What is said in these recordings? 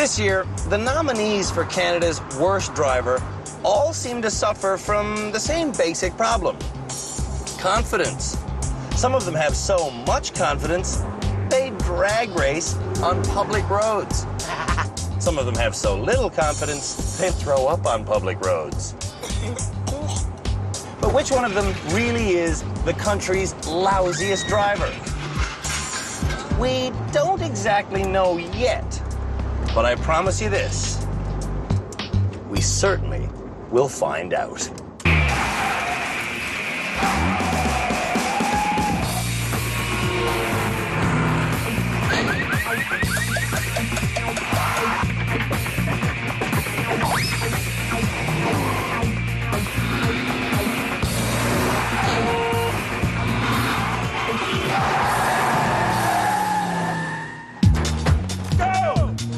This year, the nominees for Canada's worst driver all seem to suffer from the same basic problem: confidence. Some of them have so much confidence, they drag race on public roads. Some of them have so little confidence, they throw up on public roads. But which one of them really is the country's lousiest driver? We don't exactly know yet, but I promise you this: we certainly will find out.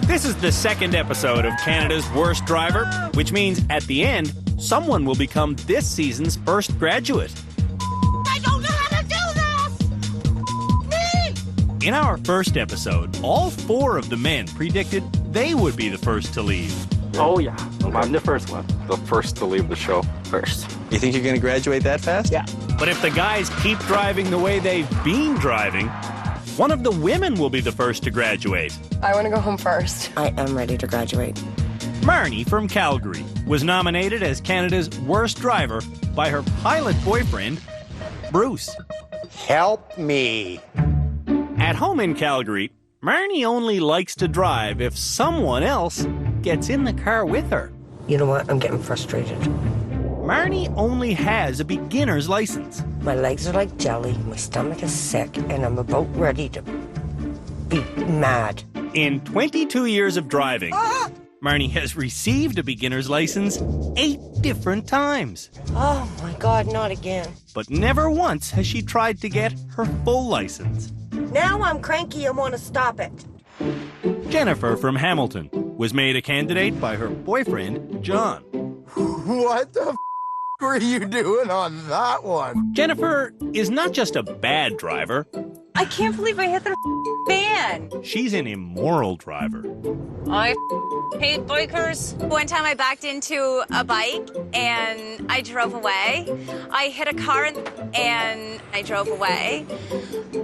This is the second episode of Canada's Worst Driver, which means at the end, someone will become this season's first graduate. I don't know how to do this! Me! In our first episode, all 4 of the men predicted they would be the first to leave. Oh, yeah. I'm the first one. The first to leave the show. First. You think you're going to graduate that fast? Yeah. But if the guys keep driving the way they've been driving, one of the women will be the first to graduate. I want to go home first. I am ready to graduate. Marnie from Calgary was nominated as Canada's worst driver by her pilot boyfriend, Bruce. Help me. At home in Calgary, Marnie only likes to drive if someone else gets in the car with her. You know what? I'm getting frustrated. Marnie only has a beginner's license. My legs are like jelly, my stomach is sick, and I'm about ready to be mad. In 22 years of driving, Marnie has received a beginner's license 8 different times. Oh my God, not again. But never once has she tried to get her full license. Now I'm cranky and want to stop it. Jennifer from Hamilton was made a candidate by her boyfriend, John. What the were you doing on that one? Jennifer is not just a bad driver, I can't believe I hit the fan. she's an immoral driver. I hate bikers. One time I backed into a bike and I drove away. I hit a car and I drove away.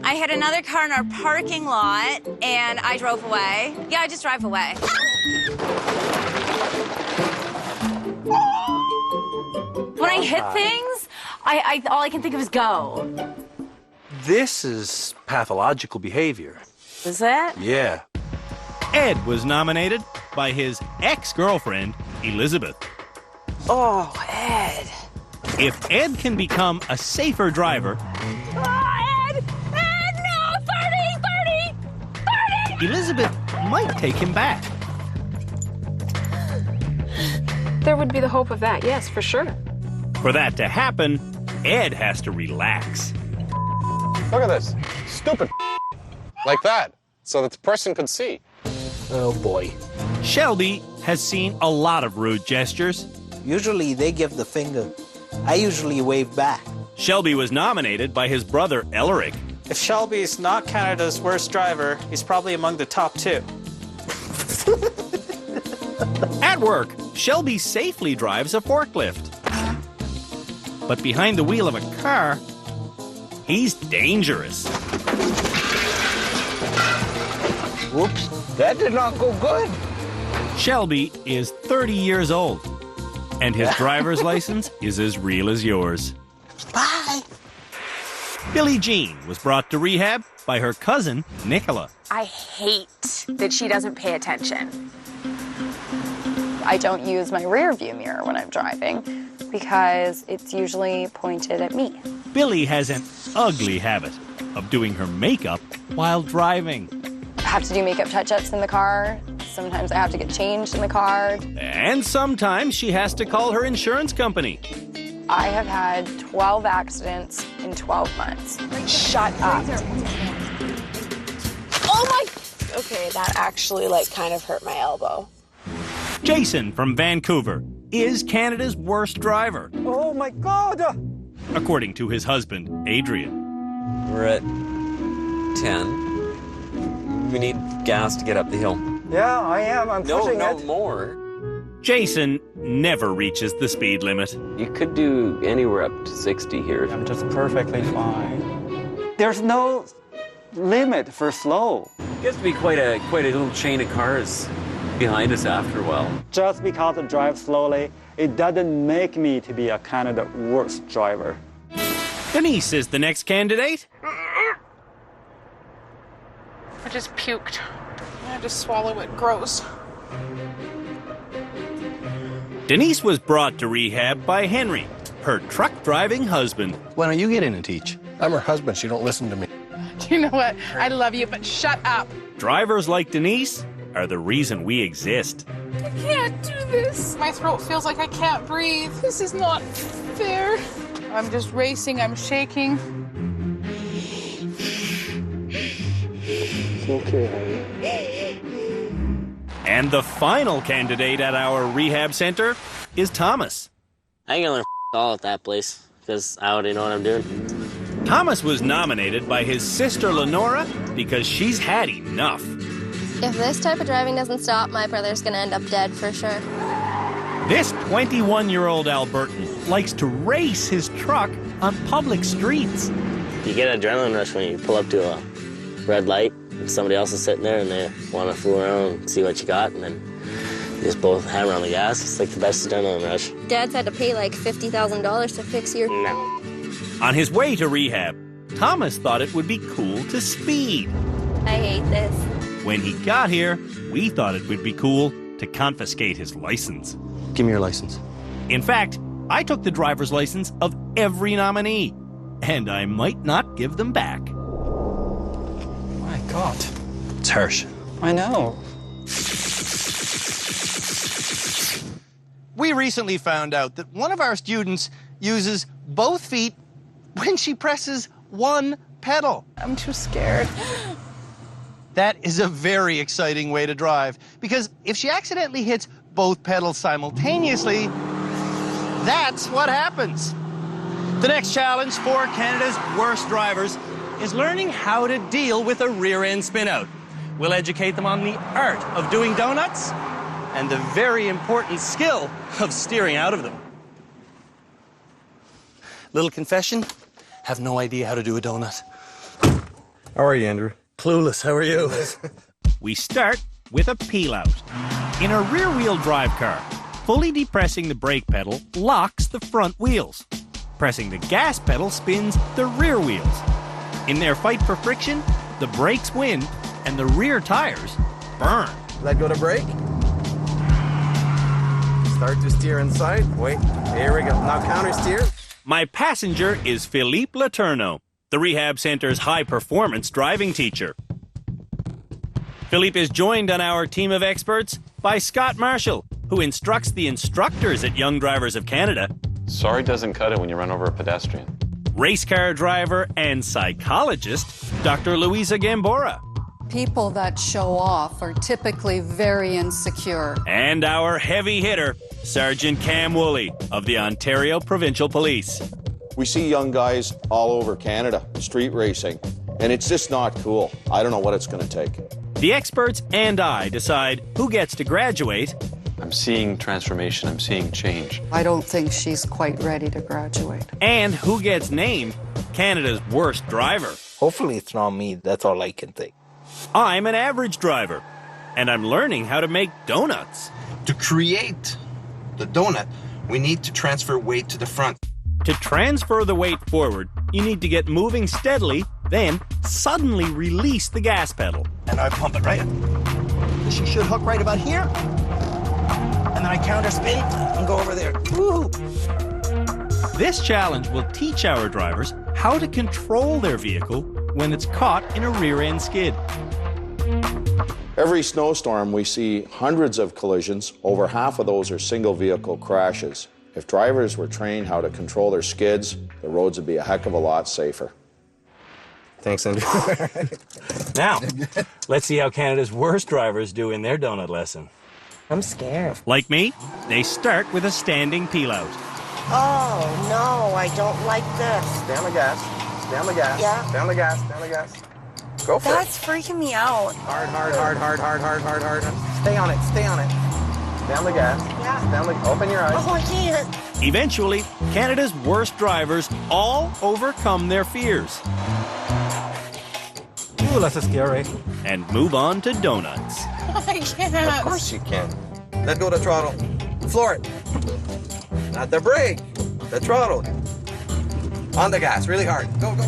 I hit another car in our parking lot and I drove away. Yeah, I just drive away. When I hit things, all I can think of is go. This is pathological behavior. Is that? Yeah. Ed was nominated by his ex-girlfriend, Elizabeth. Oh, Ed. If Ed can become a safer driver, Oh, Ed! Ed, no! 30! Elizabeth might take him back. There would be the hope of that, yes, for sure. For that to happen, Ed has to relax. Look at this. Stupid. Like that. So that the person could see. Oh, boy. Shelby has seen a lot of rude gestures. Usually they give the finger. I usually wave back. Shelby was nominated by his brother, Elric. If Shelby's not Canada's worst driver, he's probably among the top 2. At work, Shelby safely drives a forklift. But behind the wheel of a car, he's dangerous. Whoops, that did not go good. Shelby is 30 years old, and his driver's license is as real as yours. Bye. Billie Jean was brought to rehab by her cousin, Nicola. I hate that she doesn't pay attention. I don't use my rear view mirror when I'm driving because it's usually pointed at me. Billie has an ugly habit of doing her makeup while driving. I have to do makeup touch-ups in the car. Sometimes I have to get changed in the car. And sometimes she has to call her insurance company. I have had 12 accidents in 12 months. Shut up. Oh my! Okay, that actually kind of hurt my elbow. Jason from Vancouver is Canada's worst driver. Oh my God! According to his husband, Adrian. We're at 10. We need gas to get up the hill. Yeah, I am. I'm pushing No, it. more. Jason never reaches the speed limit. You could do anywhere up to 60 here. I'm just perfectly fine. There's no limit for slow. It gets to be quite a little chain of cars behind us after a while. Just because I drive slowly, it doesn't make me to be a Canada worst driver. Denise is the next candidate. I just puked. I had to swallow it. Gross. Denise was brought to rehab by Henry, her truck-driving husband. When are you getting to teach? I'm her husband. She don't listen to me. You know what? I love you, but shut up. Drivers like Denise are the reason we exist. I can't do this. My throat feels like I can't breathe. This is not fair. I'm just racing. I'm shaking. It's okay, honey. And the final candidate at our rehab center is Thomas. I ain't gonna learn all at that place, because I already know what I'm doing. Thomas was nominated by his sister Lenora because she's had enough. If this type of driving doesn't stop, my brother's gonna end up dead for sure. This 21-year-old Albertan likes to race his truck on public streets. You get an adrenaline rush when you pull up to a red light and somebody else is sitting there and they want to fool around and see what you got, and then you just both hammer on the gas. It's like the best adrenaline rush. Dad's had to pay like $50,000 to fix your... No. On his way to rehab, Thomas thought it would be cool to speed. I hate this. When he got here, we thought it would be cool to confiscate his license. Give me your license. In fact, I took the driver's license of every nominee, and I might not give them back. My God. It's harsh. I know. We recently found out that one of our students uses both feet when she presses one pedal. I'm too scared. That is a very exciting way to drive, because if she accidentally hits both pedals simultaneously, that's what happens. The next challenge for Canada's worst drivers is learning how to deal with a rear-end spin-out. We'll educate them on the art of doing donuts and the very important skill of steering out of them. Little confession, have no idea how to do a donut. How are you, Andrew? Clueless, how are you? We start with a peel-out. In a rear-wheel drive car, fully depressing the brake pedal locks the front wheels. Pressing the gas pedal spins the rear wheels. In their fight for friction, the brakes win and the rear tires burn. Let go to brake. Start to steer inside. Wait, here we go. Now counter steer. My passenger is Philippe Letourneau, the Rehab Center's high-performance driving teacher. Philippe is joined on our team of experts by Scott Marshall, who instructs the instructors at Young Drivers of Canada. Sorry doesn't cut it when you run over a pedestrian. Race car driver and psychologist, Dr. Louisa Gambora. People that show off are typically very insecure. And our heavy hitter, Sergeant Cam Woolley of the Ontario Provincial Police. We see young guys all over Canada street racing, and it's just not cool. I don't know what it's going to take. The experts and I decide who gets to graduate. I'm seeing transformation. I'm seeing change. I don't think she's quite ready to graduate. And who gets named Canada's worst driver. Hopefully it's not me. That's all I can think. I'm an average driver, and I'm learning how to make donuts. To create the donut, we need to transfer weight to the front. To transfer the weight forward, you need to get moving steadily, then suddenly release the gas pedal. And I pump it right. She should hook right about here. And then I counter spin and go over there. Woo! This challenge will teach our drivers how to control their vehicle when it's caught in a rear-end skid. Every snowstorm, we see hundreds of collisions. Over half of those are single vehicle crashes. If drivers were trained how to control their skids, the roads would be a heck of a lot safer. Thanks, Andrew. Now, let's see how Canada's worst drivers do in their donut lesson. I'm scared. Like me, they start with a standing peel-out. Oh, no, I don't like this. Stay on the gas. Stay on the gas. Yeah. Stay on the gas. Stay on the gas. Go for That's freaking me out. Hard. Stay on it. Down the gas. Yeah. Open your eyes. Oh, I can't. Eventually, Canada's worst drivers all overcome their fears. Ooh, that's scary. And move on to donuts. I can't. Of course you can. Let go of the throttle. Floor it. Not the brake. The throttle. On the gas, really hard. Go. No,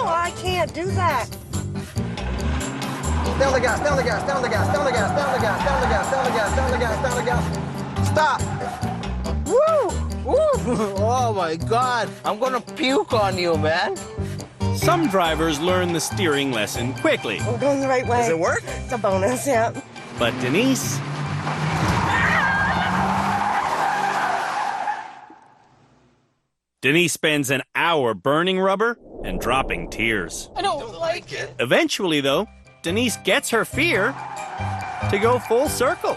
I can't do that. Down the gas. Stop. Woo! Oh my God! I'm gonna puke on you, man. Some drivers learn the steering lesson quickly. We're going the right way. Does it work? It's a bonus, yeah. But Denise... Denise spends an hour burning rubber and dropping tears. I don't like it. Eventually, though, Denise gets her fear to go full circle.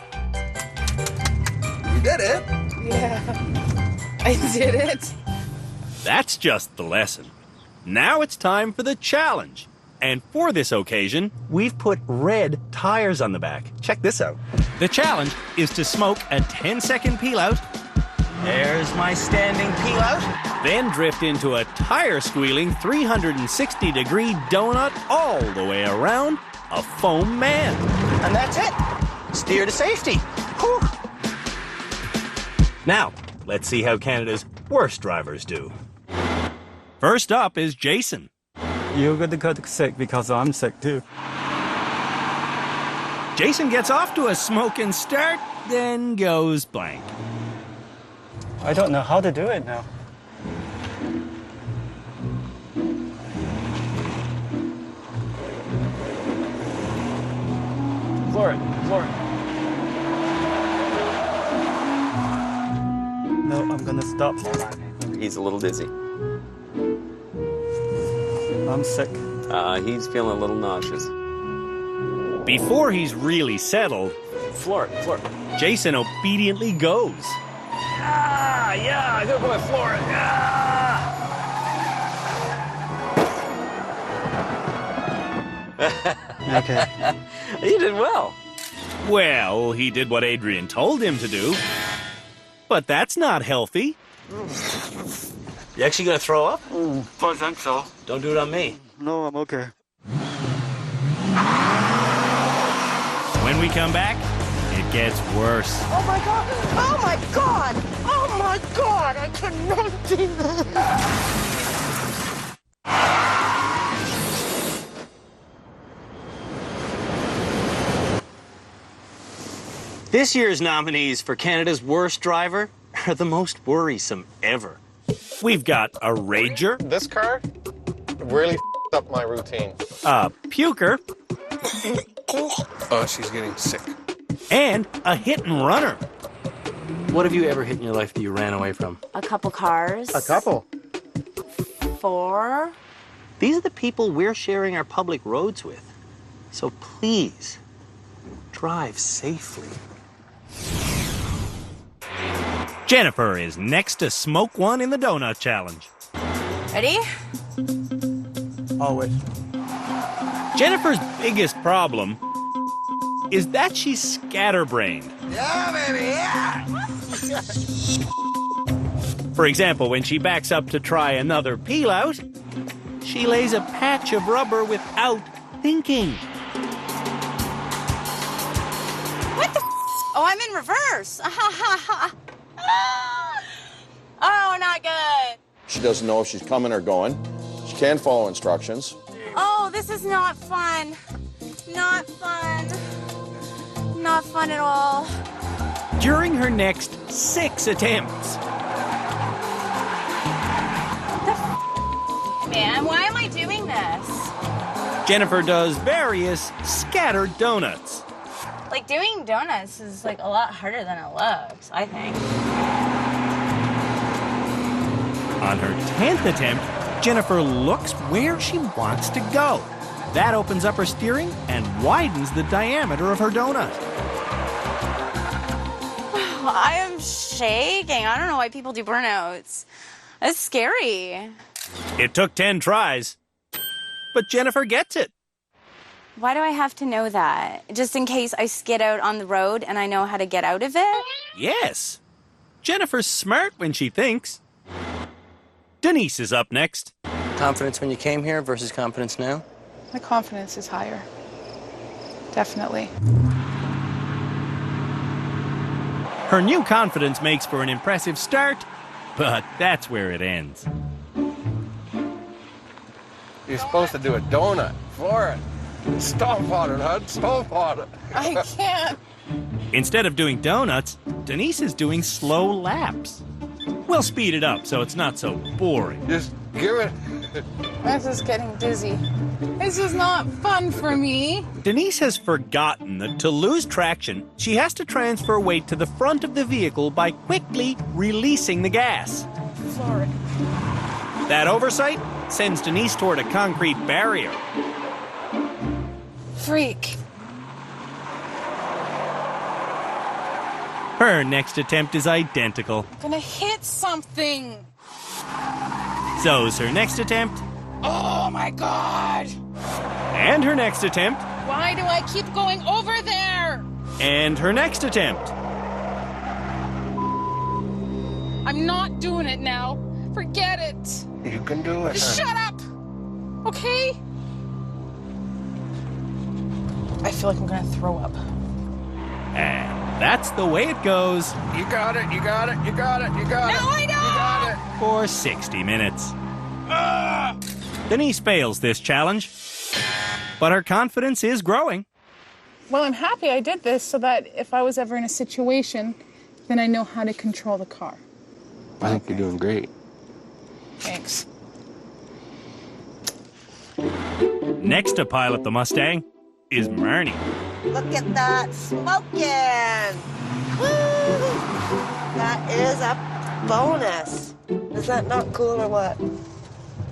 You did it. Yeah. I did it. That's just the lesson. Now it's time for the challenge. And for this occasion, we've put red tires on the back. Check this out. The challenge is to smoke a 10-second peel out. There's my standing peel out. Then drift into a tire-squealing 360-degree donut all the way around a foam man. And that's it. Steer to safety. Whew. Now, let's see how Canada's worst drivers do. First up is Jason. You're going to get sick because I'm sick too. Jason gets off to a smoking start, then goes blank. I don't know how to do it now. Floor it. No, I'm gonna stop. He's a little dizzy. I'm sick. He's feeling a little nauseous. Before he's really settled, Floor it. Jason obediently goes. Yeah, I gotta go and floor it. Okay. You did well. Well, he did what Adrian told him to do. But that's not healthy. You actually gonna throw up? I think so. Don't do it on me. No, I'm okay. When we come back, it gets worse. Oh my God! Oh my God! Oh my God! I cannot do that. This year's nominees for Canada's worst driver are the most worrisome ever. We've got a rager. This car really up my routine. A puker. Oh, she's getting sick. And a hit and runner. What have you ever hit in your life that you ran away from? A couple cars. A couple. 4. These are the people we're sharing our public roads with. So please, drive safely. Jennifer is next to smoke one in the donut challenge. Ready? Always. Jennifer's biggest problem is that she's scatterbrained. Yeah, baby, yeah! For example, when she backs up to try another peel out, she lays a patch of rubber without thinking. What the Oh, I'm in reverse. Oh, not good. She doesn't know if she's coming or going. She can't follow instructions. Oh, this is not fun. Not fun. Not fun at all. During her next 6 attempts, Man, why am I doing this? Jennifer does various scattered donuts. Like, doing donuts is, like, a lot harder than it looks, I think. On her 10th attempt, Jennifer looks where she wants to go. That opens up her steering and widens the diameter of her donut. I am shaking. I don't know why people do burnouts. It's scary. It took 10 tries, but Jennifer gets it. Why do I have to know that? Just in case I skid out on the road and I know how to get out of it? Yes. Jennifer's smart when she thinks. Denise is up next. Confidence when you came here versus confidence now? My confidence is higher. Definitely. Her new confidence makes for an impressive start, but that's where it ends. You're supposed to do a donut for it. Stomp on it, hon. Stomp on it. I can't. Instead of doing donuts, Denise is doing slow laps. We'll speed it up so it's not so boring. Just give it. This is getting dizzy. This is not fun for me. Denise has forgotten that to lose traction, she has to transfer weight to the front of the vehicle by quickly releasing the gas. Sorry. That oversight sends Denise toward a concrete barrier. Freak. Her next attempt is identical. I'm gonna hit something. So's her next attempt. Oh my God. And her next attempt. Why do I keep going over there? And her next attempt. I'm not doing it now. Forget it. You can do it. Just shut up. Okay? I feel like I'm gonna throw up. And that's the way it goes. You got it, you got it, you got it, you got it. No, I don't! You got it. For 60 minutes. Denise fails this challenge, but her confidence is growing. Well, I'm happy I did this so that if I was ever in a situation, then I know how to control the car. I think you're doing great. Thanks. Next to pilot the Mustang is Marnie. Look at that smoking! Woo! That is a bonus. Is that not cool or what?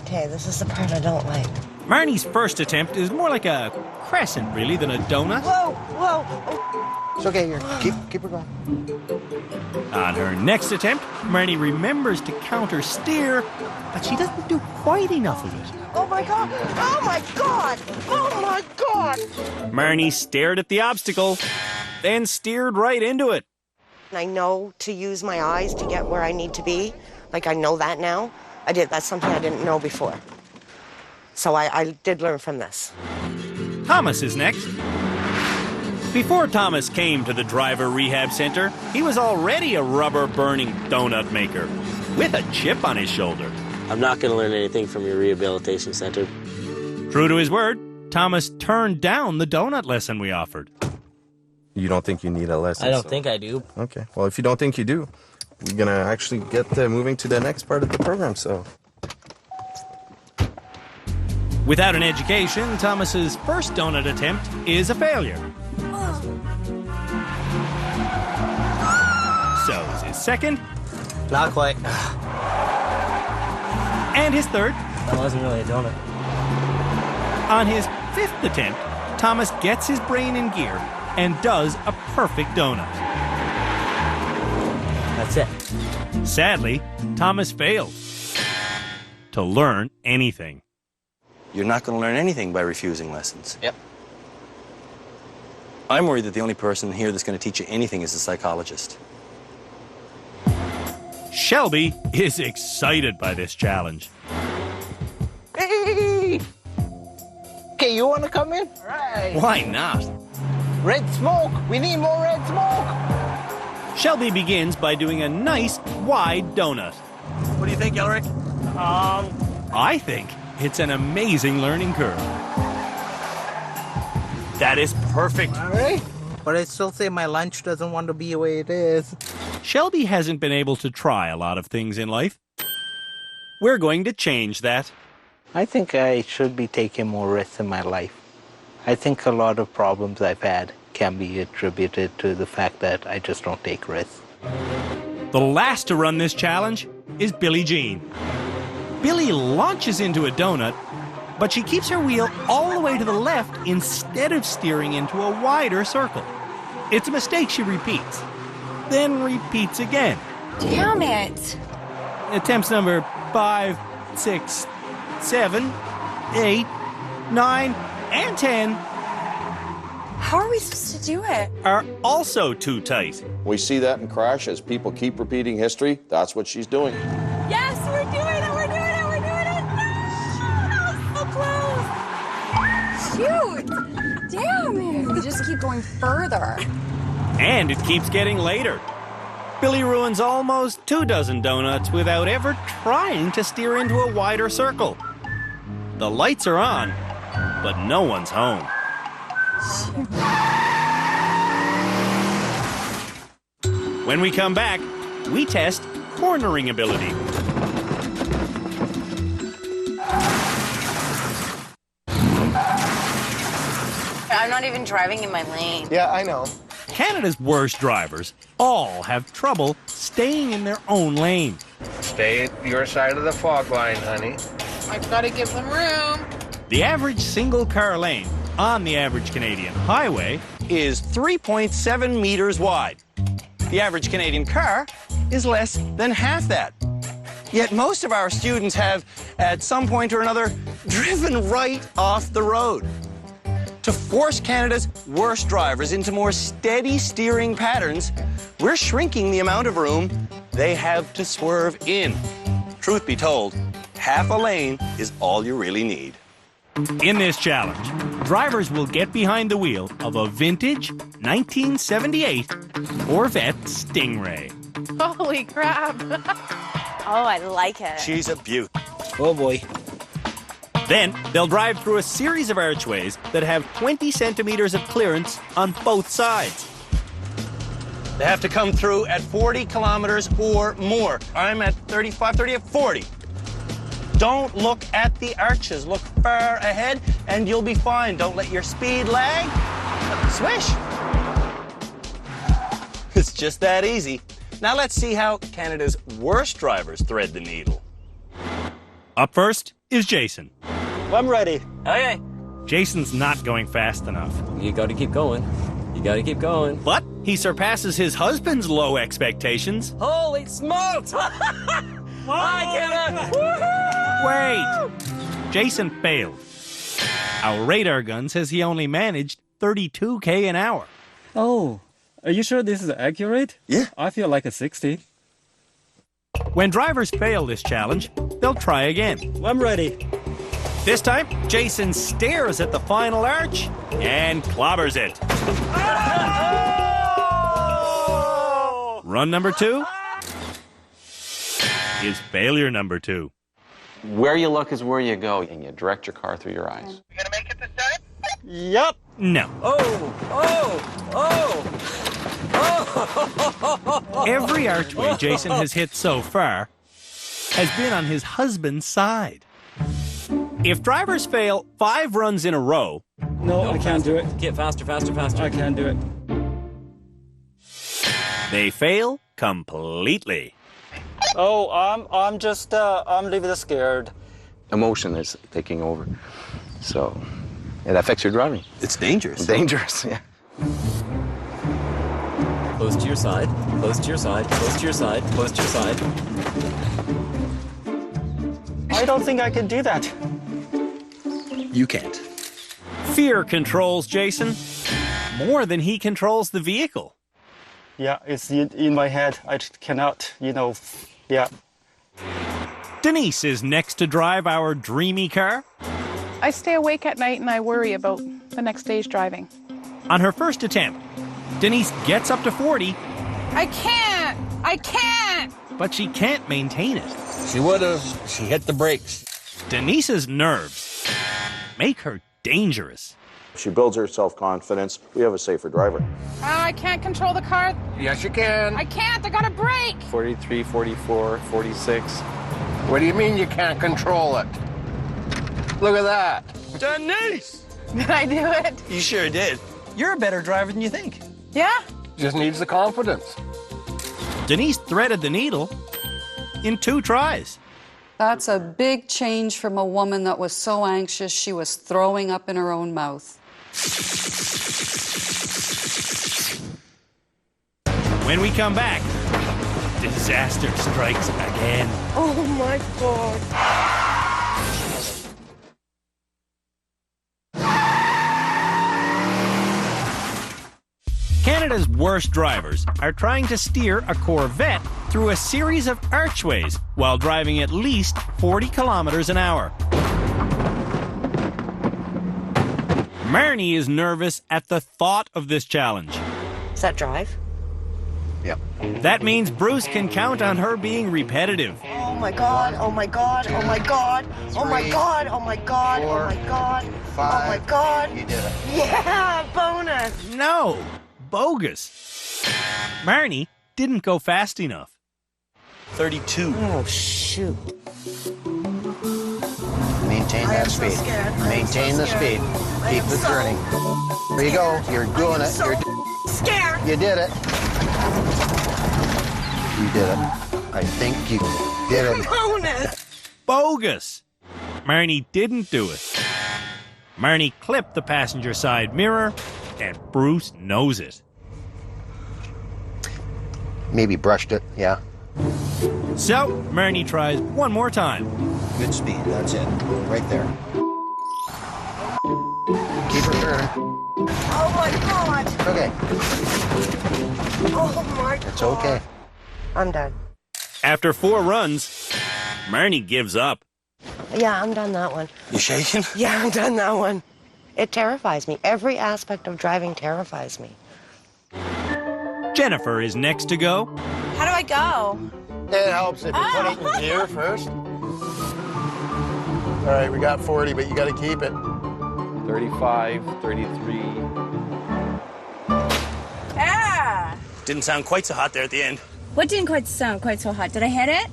Okay, this is the part I don't like. Marnie's first attempt is more like a crescent, really, than a donut. Whoa, whoa! Oh. It's okay, here. Keep her going. On her next attempt, Marnie remembers to counter steer, but she doesn't do quite enough of it. Oh my God! Oh my God! Oh my God! Marnie stared at the obstacle, then steered right into it. I know to use my eyes to get where I need to be. Like, I know that now. That's something I didn't know before. So I did learn from this. Thomas is next. Before Thomas came to the driver rehab center, he was already a rubber-burning donut maker with a chip on his shoulder. I'm not going to learn anything from your rehabilitation center. True to his word, Thomas turned down the donut lesson we offered. You don't think you need a lesson? I don't think I do. Okay. Well, if you don't think you do, we're going to actually get moving to the next part of the program, so... Without an education, Thomas's first donut attempt is a failure. So's his second. Not quite. And his third. That wasn't really a donut. On his fifth attempt, Thomas gets his brain in gear and does a perfect donut. That's it. Sadly, Thomas failed to learn anything. You're not going to learn anything by refusing lessons. Yep. I'm worried that the only person here that's going to teach you anything is a psychologist. Shelby is excited by this challenge. Hey! Okay, you want to come in? All right. Why not? Red smoke. We need more red smoke. Shelby begins by doing a nice, wide donut. What do you think, Elric? I think it's an amazing learning curve. That is perfect. All right. But I still say my lunch doesn't want to be the way it is. Shelby hasn't been able to try a lot of things in life. We're going to change that. I think I should be taking more risks in my life. I think a lot of problems I've had can be attributed to the fact that I just don't take risks. The last to run this challenge is Billie Jean. Billie launches into a donut, but she keeps her wheel all the way to the left instead of steering into a wider circle. It's a mistake she repeats, then repeats again. Damn it. Attempts number 5, 6, 7, 8, 9, and 10 How are we supposed to do it? are also too tight. We see that in crashes. People keep repeating history. That's what she's doing. Yes, we're doing it, we're doing it, we're doing it. No, that was so close. Shoot! Damn it! We just keep going further. And it keeps getting later. Billy ruins almost 24 donuts without ever trying to steer into a wider circle. The lights are on, but no one's home. When we come back, we test cornering ability. I'm not even driving in my lane. Yeah, I know. Canada's worst drivers all have trouble staying in their own lane. Stay at your side of the fog line, honey. I've got to give them room. The average single-car lane on the average Canadian highway is 3.7 meters wide. The average Canadian car is less than half that. Yet most of our students have, at some point or another, driven right off the road. To force Canada's worst drivers into more steady steering patterns, we're shrinking the amount of room they have to swerve in. Truth be told, half a lane is all you really need. In this challenge, drivers will get behind the wheel of a vintage 1978 Corvette Stingray. Holy crap. Oh, I like it. She's a beaut. Oh boy. Then they'll drive through a series of archways that have 20 centimeters of clearance on both sides. They have to come through at 40 kilometers or more. I'm at 35, 30, at 40. Don't look at the arches. Look far ahead and you'll be fine. Don't let your speed lag. Swish. It's just that easy. Now let's see how Canada's worst drivers thread the needle. Up first is Jason. I'm ready. Okay. Jason's not going fast enough. You got to keep going. You got to keep going. But he surpasses his husband's low expectations. Holy smokes! Wait! Jason failed. Our radar gun says he only managed 32k an hour. Oh, are you sure this is accurate? Yeah. I feel like a 60. When drivers fail this challenge, they'll try again. I'm ready. This time, Jason stares at the final arch and clobbers it. Oh! Run number 2 is failure number 2. Where you look is where you go, and you direct your car through your eyes. Yup. No. Every archway Jason has hit so far has been on his husband's side. If drivers fail 5 runs in a row... No, I can't do it. Get faster, faster, faster. I can't do it. They fail completely. Oh, I'm a little bit scared. Emotion is taking over, so it affects your driving. It's dangerous. Dangerous, yeah. Close to your side, close to your side, close to your side, close to your side. I don't think I can do that. You can't. Fear controls Jason more than he controls the vehicle. Yeah, it's in my head. I just cannot, yeah. Denise is next to drive our dreamy car. I stay awake at night and I worry about the next day's driving. On her first attempt, Denise gets up to 40. I can't! But she can't maintain it. She would have. She hit the brakes. Denise's nerves make her dangerous. She builds her self-confidence. We have a safer driver. I can't control the car. Yes, you can. I can't. I gotta brake. 43, 44, 46. What do you mean you can't control it? Look at that. Denise! Did I do it? You sure did. You're a better driver than you think. Yeah? Just needs the confidence. Denise threaded the needle in 2 tries. That's a big change from a woman that was so anxious she was throwing up in her own mouth. When we come back, disaster strikes again. Oh my God. Canada's worst drivers are trying to steer a Corvette through a series of archways while driving at least 40 kilometers an hour. Marnie is nervous at the thought of this challenge. Does that drive? Yep. That means Bruce can count on her being repetitive. Oh my God, oh my God, oh my God, oh my God, oh my God, oh my God, oh my God. You did it. Yeah, bonus. No, bogus. Marnie didn't go fast enough. 32. Oh, shoot. Maintain that speed. Maintain the speed. Keep the turning. There you go. You're doing it. You're scared. You did it. You did it. I think you did it. Bonus. Bogus. Marnie didn't do it. Marnie clipped the passenger side mirror, and Bruce knows it. Maybe brushed it, yeah. So, Marnie tries one more time. Good speed, that's it. Right there. Keep her turning. Oh my God. Okay. Oh my God. It's okay. I'm done. After 4 runs, Marnie gives up. Yeah, I'm done that one. You shaking? Yeah, I'm done that one. It terrifies me. Every aspect of driving terrifies me. Jennifer is next to go. How do I go? It helps if you put it in gear first. All right, we got 40, but you got to keep it. 35, 33. Yeah. Didn't sound quite so hot there at the end. What didn't quite sound quite so hot? Did I hit it?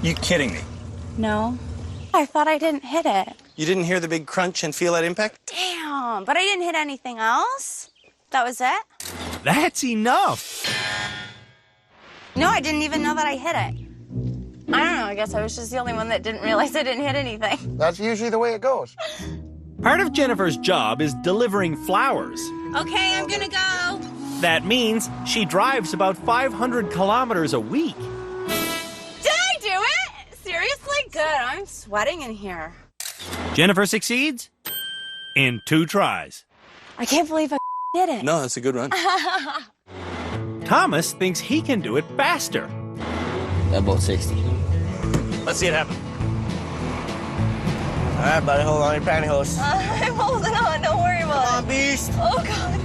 You kidding me? No. I thought I didn't hit it. You didn't hear the big crunch and feel that impact? Damn, but I didn't hit anything else. That was it? That's enough. No, I didn't even know that I hit it. I don't know, I guess I was just the only one that didn't realize I didn't hit anything. That's usually the way it goes. Part of Jennifer's job is delivering flowers. Okay, I'm gonna go. That means she drives about 500 kilometers a week. Did I do it? Seriously? Good, I'm sweating in here. Jennifer succeeds in 2 tries. I can't believe I did it. No, that's a good run. Thomas thinks he can do it faster. About 60. Let's see it happen. All right, buddy, hold on your pantyhose. I'm holding on, don't worry about it. Come on, beast. Oh, God.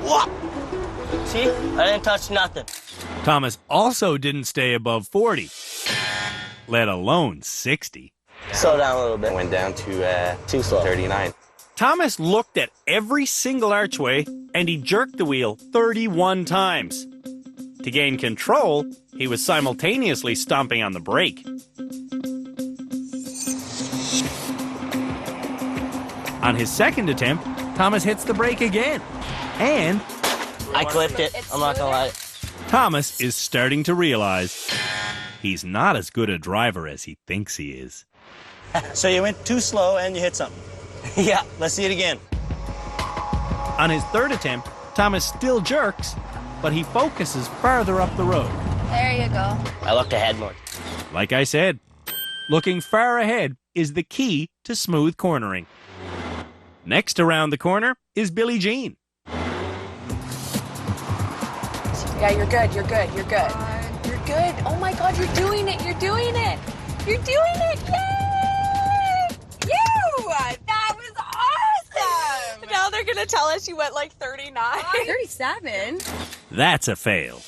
What? See? I didn't touch nothing. Thomas also didn't stay above 40, let alone 60. Slow down a little bit. Went down to Too slow. 39. Thomas looked at every single archway and he jerked the wheel 31 times. To gain control, he was simultaneously stomping on the brake. On his second attempt, Thomas hits the brake again. And I clipped it. I'm not gonna lie. Thomas is starting to realize he's not as good a driver as he thinks he is. So you went too slow and you hit something. Yeah, let's see it again. On his third attempt, Thomas still jerks, but he focuses farther up the road. There you go. I looked ahead more. Like I said, looking far ahead is the key to smooth cornering. Next around the corner is Billie Jean. Yeah, you're good, you're good, you're good. You're good. Oh my God, you're doing it, you're doing it. You're doing it, yay! You! That was awesome! Now they're gonna tell us you went like 39. 37? That's a fail.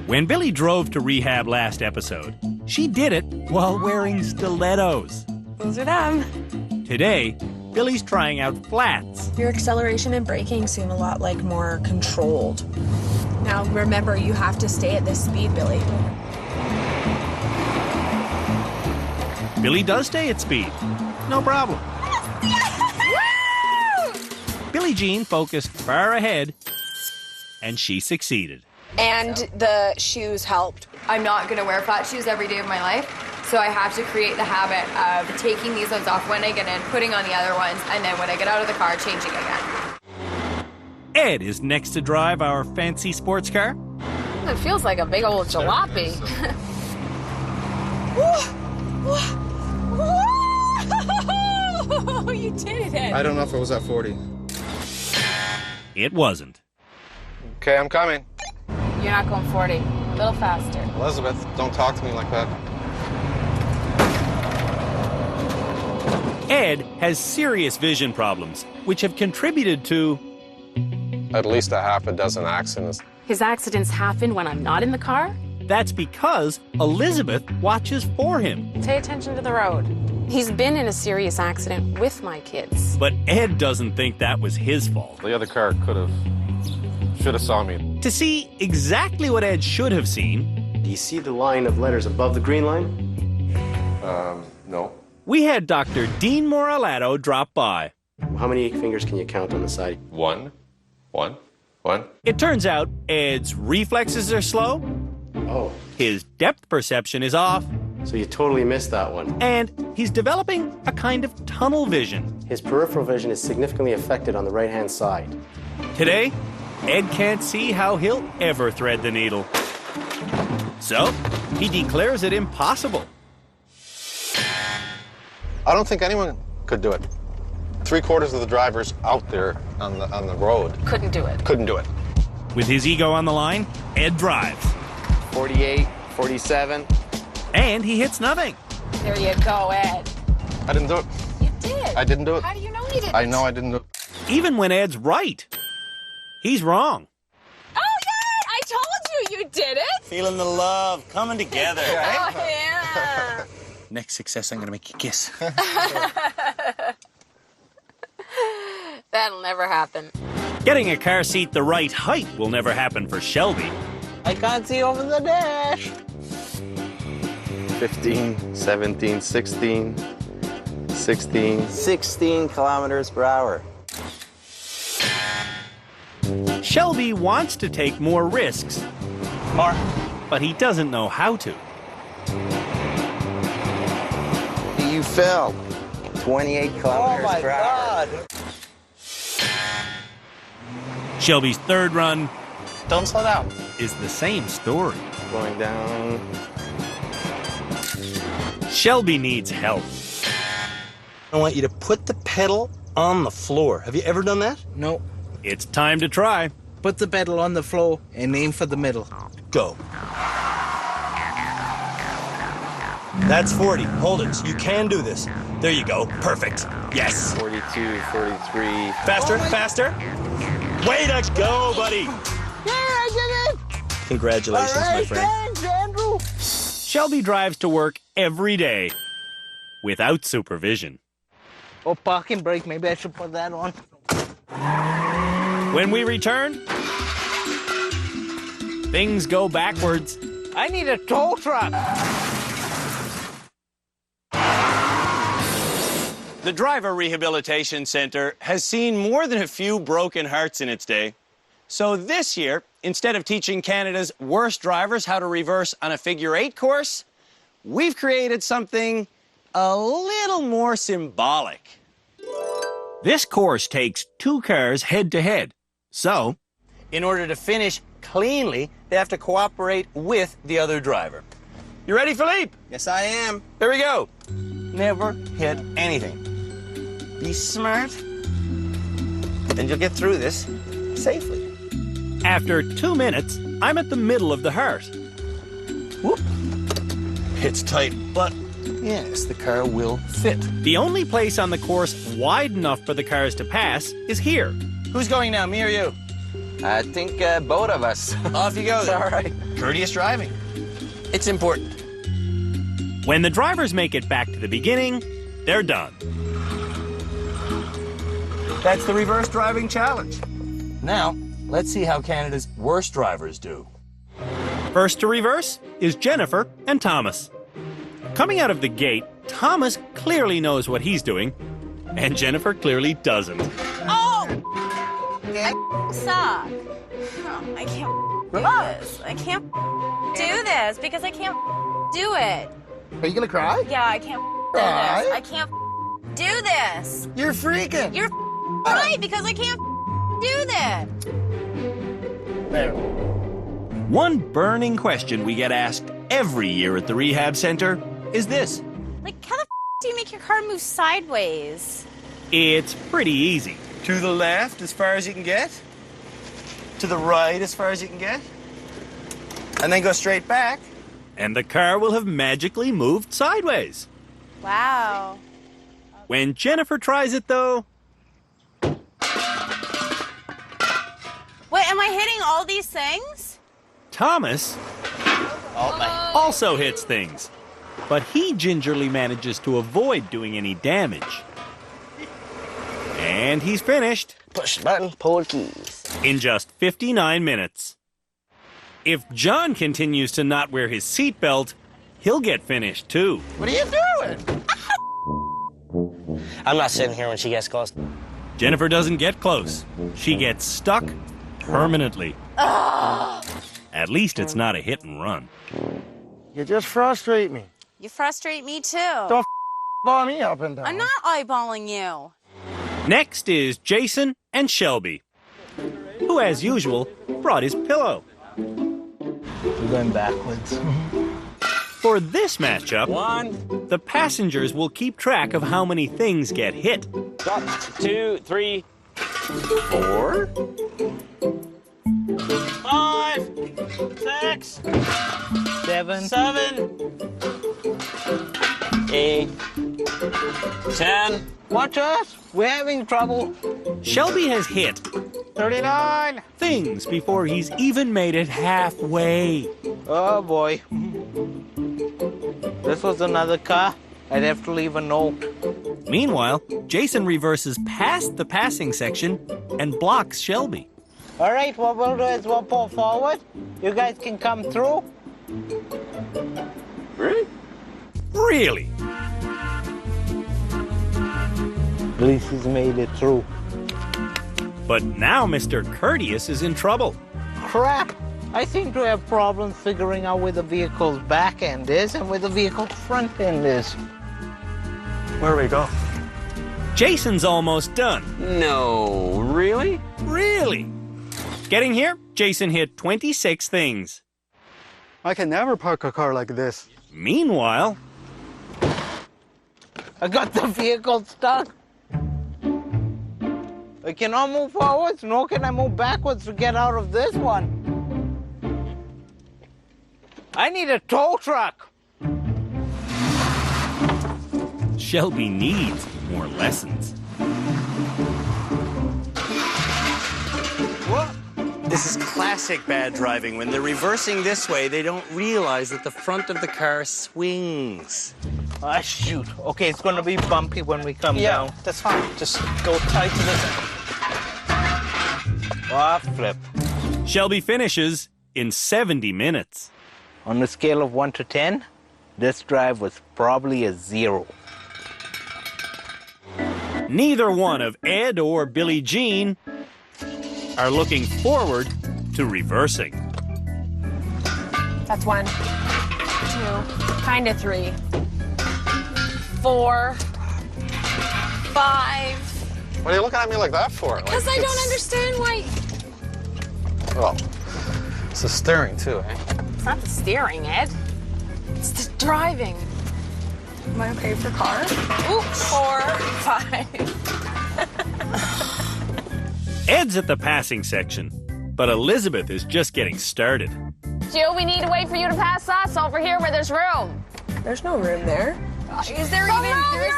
When Billie drove to rehab last episode, she did it while wearing stilettos. Those are them. Today, Billie's trying out flats. Your acceleration and braking seem a lot like more controlled. Now remember, you have to stay at this speed, Billie. Billie does stay at speed. No problem. Billie Jean focused far ahead, and she succeeded. And the shoes helped. I'm not going to wear flat shoes every day of my life, so I have to create the habit of taking these ones off when I get in, putting on the other ones, and then when I get out of the car, changing again. Ed is next to drive our fancy sports car. It feels like a big old jalopy. you did it. I don't know if it was at 40. It wasn't. Okay, I'm coming. You're not going 40. A little faster. Elizabeth, don't talk to me like that. Ed has serious vision problems, which have contributed to At least a half a dozen accidents. His accidents happen when I'm not in the car? That's because Elizabeth watches for him. Pay attention to the road. He's been in a serious accident with my kids. But Ed doesn't think that was his fault. The other car should have saw me. To see exactly what Ed should have seen, Do you see the line of letters above the green line? No. we had Dr. Dean Moralato drop by. How many fingers can you count on the side? One. It turns out Ed's reflexes are slow, Oh, his depth perception is off, so you totally missed that one. and he's developing a kind of tunnel vision. His peripheral vision is significantly affected on the right-hand side. Today, Ed can't see how he'll ever thread the needle. So, he declares it impossible. I don't think anyone could do it. 3/4 of the drivers out there on the road Couldn't do it. couldn't do it. With his ego on the line, Ed drives. 48, 47. And he hits nothing. There you go, Ed. I didn't do it. You did. I didn't do it. How do you know you didn't? I know I didn't do it. Even when Ed's right, he's wrong. Oh, yeah! I told you did it. Feeling the love, coming together. Oh, yeah. Next success, I'm gonna make you kiss. That'll never happen. Getting a car seat the right height will never happen for Shelby. I can't see over the dash. 15, 17, 16, 16. 16 kilometers per hour. Shelby wants to take more risks, but he doesn't know how to. You fell. 28 kilometers per hour. Shelby's third run Don't slow down. is the same story. Going down. Shelby needs help. I want you to put the pedal on the floor. Have you ever done that? No. It's time to try. Put the pedal on the floor and aim for the middle. Go. That's 40. Hold it. You can do this. There you go. Perfect. Yes. 42, 43. Faster, faster. Way to go, buddy. Yeah, I did it. Congratulations, my friend. Thanks, Andrew. Shelby drives to work every day without supervision. Oh, parking brake. Maybe I should put that on. When we return, things go backwards. I need a tow truck. The Driver Rehabilitation Center has seen more than a few broken hearts in its day. So this year, instead of teaching Canada's worst drivers how to reverse on a figure-8 course, we've created something a little more symbolic. This course takes two cars head-to-head. So, In order to finish cleanly, they have to cooperate with the other driver. You ready, Philippe? Yes, I am. Here we go. Never hit anything. Be smart, and you'll get through this safely. after 2 minutes, I'm at the middle of the heart. Whoop. It's tight, but yes, the car will fit. The only place on the course wide enough for the cars to pass is here. Who's going now, me or you? I think both of us. Off you go then. All right. Courteous driving. It's important. When the drivers make it back to the beginning, they're done. That's the reverse driving challenge. Now, let's see how Canada's worst drivers do. First to reverse is Jennifer and Thomas. Coming out of the gate, Thomas clearly knows what he's doing, and Jennifer clearly doesn't. Oh! I suck. Oh, I can't do this. I can't do this because I can't do it. Are you gonna cry? Yeah, I can't do Cry? this. I can't do this. You're freaking. You're right because I can't do that. One burning question we get asked every year at the rehab center is this. Like, how the do you make your car move sideways? It's pretty easy. To the left as far as you can get. To the right as far as you can get. And then go straight back. And the car will have magically moved sideways. Wow. When Jennifer tries it, though... Wait, am I hitting all these things? Thomas also hits things, but he gingerly manages to avoid doing any damage. And he's finished. Push the button, pull the keys. In just 59 minutes. If John continues to not wear his seatbelt, he'll get finished too. What are you doing? I'm not sitting here when she gets close. Jennifer doesn't get close. She gets stuck permanently. At least it's not a hit and run. You just frustrate me. You frustrate me too. Don't ball me up and down. I'm not eyeballing you. Next is Jason and Shelby, who, as usual, brought his pillow. We're going backwards. For this matchup, the passengers will keep track of how many things get hit. 2, 3, 4, 5, 6, 7, 8, 10. Watch us. We're having trouble. Shelby has hit 39 things before he's even made it halfway. Oh boy. This was another car. I'd have to leave a note. Meanwhile, Jason reverses past the passing section and blocks Shelby. All right, what we'll do is we'll pull forward. You guys can come through. Really? At least he's made it through. But now Mr. Courteous is in trouble. Crap! I seem to have problems figuring out where the vehicle's back end is and where the vehicle's front end is. Where do we go? Jason's almost done. No, really? Really? Getting here, Jason hit 26 things. I can never park a car like this. Meanwhile... I got the vehicle stuck. I cannot move forwards, nor can I move backwards to get out of this one. I need a tow truck. Shelby needs more lessons. What? This is classic bad driving. When they're reversing this way, they don't realize that the front of the car swings. Ah, shoot. Okay, it's going to be bumpy when we come down. Yeah, that's fine. Just go tight to this end. Ah, flip. Shelby finishes in 70 minutes. On a scale of 1 to 10, this drive was probably a 0. Neither one of Ed or Billie Jean are looking forward to reversing. That's 1, 2, kind of 3, 4, 5. What are you looking at me like that for? Because I don't understand why. Oh, it's the steering too, eh? It's not the steering, Ed. It's the driving. Am I okay for car? Ooh, 4, 5. Ed's at the passing section, but Elizabeth is just getting started. Jill, we need to wait for you to pass us over here where there's room. There's no room there. Is there even room?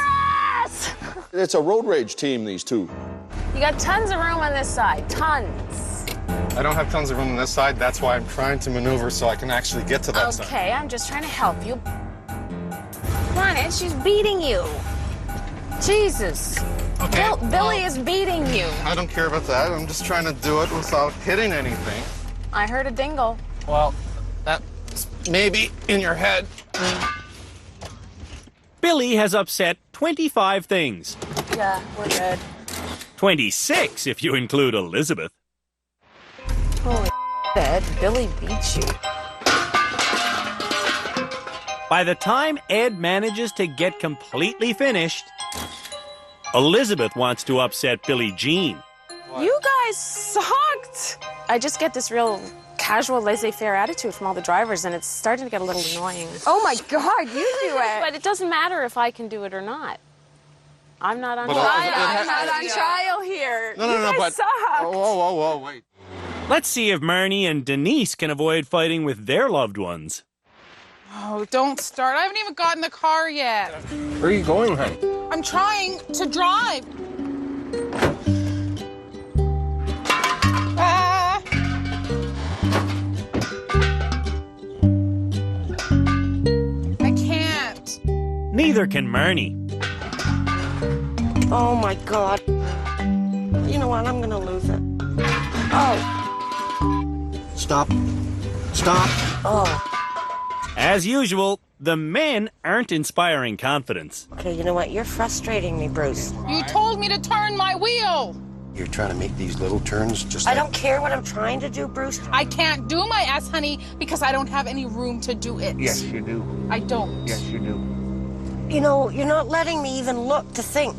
It's a road rage team, these two. You got tons of room on this side. Tons. I don't have tons of room on this side. That's why I'm trying to maneuver so I can actually get to that side. Okay, I'm just trying to help you. Come on, Ed, she's beating you. Jesus. Okay. Billy is beating you. I don't care about that. I'm just trying to do it without hitting anything. I heard a dingle. Well, that's maybe in your head. Billy has upset 25 things. Yeah, we're good. 26 if you include Elizabeth. Holy Ed, Billy beat you. By the time Ed manages to get completely finished, Elizabeth wants to upset Billie Jean. You guys sucked. I just get this real casual, laissez-faire attitude from all the drivers, and it's starting to get a little annoying. Oh my God, you do it. But it doesn't matter if I can do it or not. I'm not on But trial. I'm not on trial here. No, you guys but sucked. whoa, wait. Let's see if Marnie and Denise can avoid fighting with their loved ones. Oh, don't start. I haven't even gotten the car yet. Where are you going, honey? I'm trying to drive. Ah. I can't. Neither can Marnie. Oh my God. You know what? I'm gonna lose it. Oh. Stop. Stop. Oh. As usual, the men aren't inspiring confidence. Okay, you know what? You're frustrating me, Bruce. You told me to turn my wheel. You're trying to make these little turns just I don't care what I'm trying to do, Bruce. I can't do my S, honey, because I don't have any room to do it. Yes, you do. I don't. Yes, you do. You know, you're not letting me even look to think.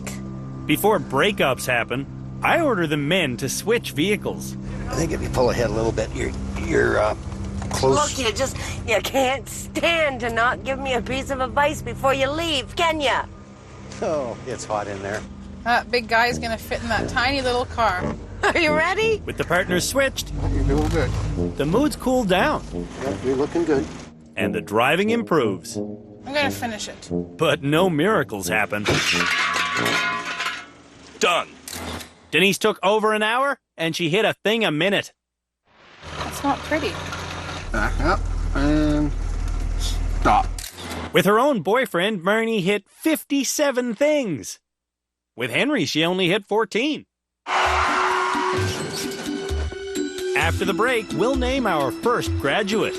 Before breakups happen, I order the men to switch vehicles. I think if you pull ahead a little bit, you're close. Look, you can't stand to not give me a piece of advice before you leave, can you? Oh, it's hot in there. That big guy's gonna fit in that tiny little car. Are you ready? With the partners switched, You're doing good. the mood's cooled down Yep, you're looking good. and the driving improves. I'm gonna finish it. But no miracles happen. Done. Denise took over an hour and she hit a thing a minute. That's not pretty. Back up and stop. With her own boyfriend, Marnie hit 57 things. With Henry, she only hit 14. After the break, we'll name our first graduate.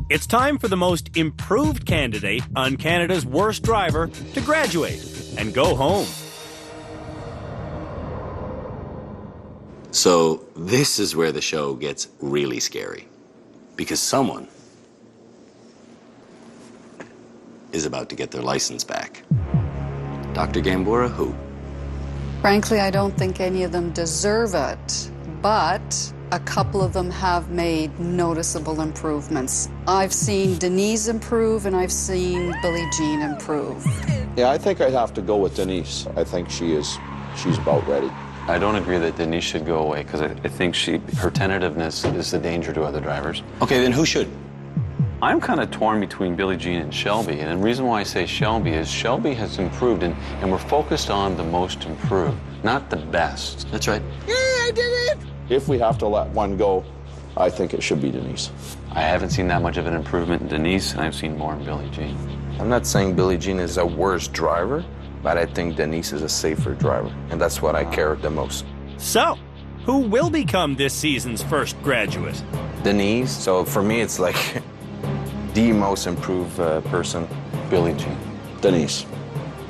It's time for the most improved candidate on Canada's Worst Driver to graduate and go home. So this is where the show gets really scary. Because someone is about to get their license back. Dr. Gambora, who? Frankly, I don't think any of them deserve it, but a couple of them have made noticeable improvements. I've seen Denise improve, and I've seen Billie Jean improve. Yeah, I think I'd have to go with Denise. I think she's about ready. I don't agree that Denise should go away because I think her tentativeness is the danger to other drivers. Okay, then who should? I'm kind of torn between Billie Jean and Shelby, and the reason why I say Shelby is Shelby has improved, and we're focused on the most improved, not the best. That's right. Yeah, I did it! If we have to let one go, I think it should be Denise. I haven't seen that much of an improvement in Denise, and I've seen more in Billie Jean. I'm not saying Billie Jean is a worse driver, but I think Denise is a safer driver, and that's what I care the most. So, who will become this season's first graduate? Denise. So for me, it's like the most improved person. Billie Jean. Denise.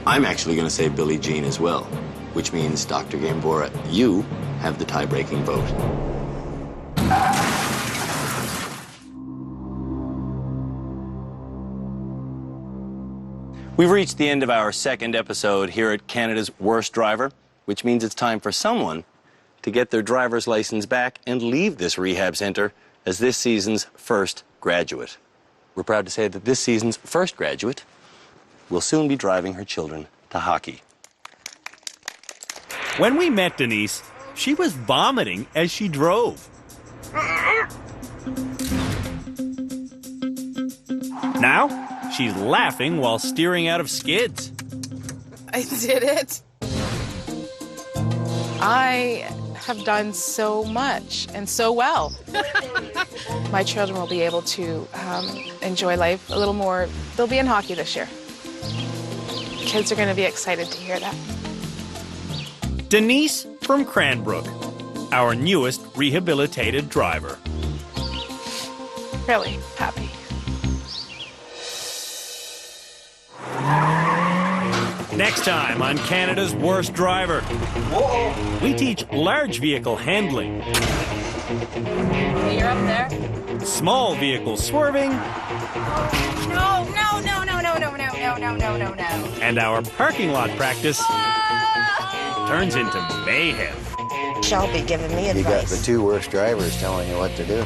I'm actually going to say Billie Jean as well, which means, Dr. Gambora, you have the tie-breaking vote. We've reached the end of our second episode here at Canada's Worst Driver, which means it's time for someone to get their driver's license back and leave this rehab center as this season's first graduate. We're proud to say that this season's first graduate will soon be driving her children to hockey. When we met Denise, she was vomiting as she drove. Now, she's laughing while steering out of skids. I did it. I have done so much and so well. My children will be able to enjoy life a little more. They'll be in hockey this year. Kids are going to be excited to hear that. Denise from Cranbrook, our newest rehabilitated driver. Really happy. Next time on Canada's Worst Driver, we teach large vehicle handling, You're up there. small vehicle swerving, No, no, no, no, no, no, no, no, no, no, no, no. and our parking lot practice turns into mayhem. Shelby giving me You got advice. the two worst drivers telling you what to do.